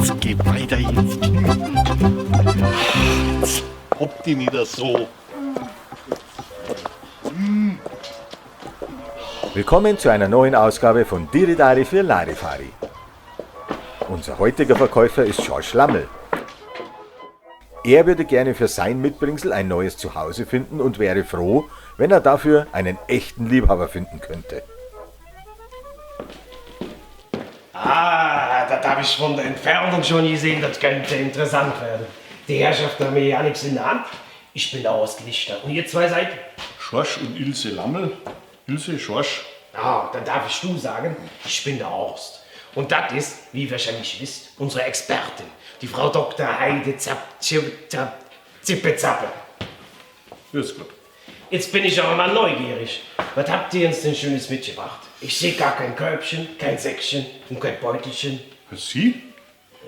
Es geht weiter jetzt. Habt ihr nicht so? Willkommen zu einer neuen Ausgabe von Diridari für Larifari. Unser heutiger Verkäufer ist George Lammel. Er würde gerne für sein Mitbringsel ein neues Zuhause finden und wäre froh, wenn er dafür einen echten Liebhaber finden könnte. Ah, das habe ich von der Entfernung schon gesehen, das könnte interessant werden. Die Herrschaften haben ja nichts in der Hand. Ich bin der Horst Lichter. Und ihr zwei seid? Schorsch und Ilse Lammel. Ilse, Schorsch. Ah, dann darf ich du sagen, ich bin der Horst. Und das ist, wie ihr wahrscheinlich wisst, unsere Expertin, die Frau Dr. Heide Zippezappe. Ist gut. Jetzt bin ich aber mal neugierig. Was habt ihr uns denn Schönes mitgebracht? Ich sehe gar kein Körbchen, kein Säckchen und kein Beutelchen. Sie?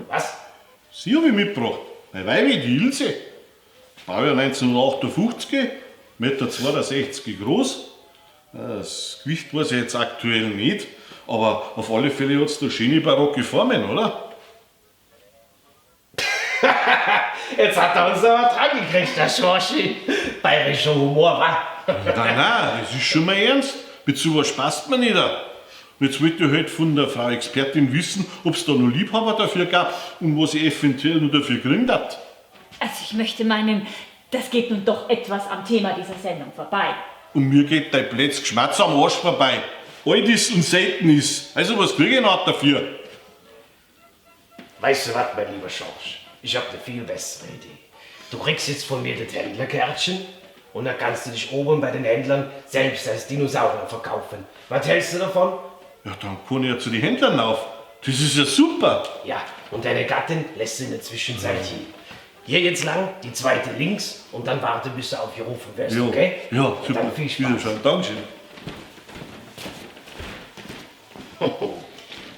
Was? Sie habe ich mitgebracht. Meine Weibe, die Ilse. Baujahr 1958, 1,62 Meter groß. Das Gewicht weiß ich jetzt aktuell nicht, aber auf alle Fälle hat es da schöne barocke Formen, oder? Jetzt hat er uns aber dran gekriegt, der Schorschi. Bayerischer Humor, wa? Nein, das ist schon mal ernst. Mit sowas spaßt man nicht. Jetzt wollte ich halt von der Frau Expertin wissen, ob es da noch Liebhaber dafür gab und was ich eventuell noch dafür gekriegt hat. Also ich möchte meinen, das geht nun doch etwas am Thema dieser Sendung vorbei. Und mir geht dein Plätz Geschmatz am Arsch vorbei. Alt ist und selten ist. Also was kriege ich noch dafür? Weißt du was, mein lieber Schorsch? Ich habe eine viel bessere Idee. Du kriegst jetzt von mir das Händlerkärtchen und dann kannst du dich oben bei den Händlern selbst als Dinosaurier verkaufen. Was hältst du davon? Ja, dann kann ich ja zu den Händlern auf. Das ist ja super. Ja, und deine Gattin lässt du in der Zwischenzeit hier. Hier jetzt lang, die zweite links und dann warte, bis du aufgerufen wirst, okay? Ja, Und super. dann viel Spaß. Wiederschauen. Dankeschön.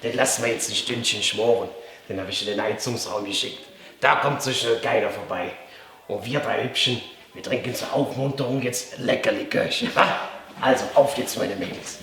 Den lassen wir jetzt ein Stündchen schmoren. Den habe ich in den Heizungsraum geschickt. Da kommt so schnell keiner vorbei. Und wir drei Hübschen, wir trinken zur Aufmunterung jetzt lecker Likörchen. Also, auf geht's, meine Mädels.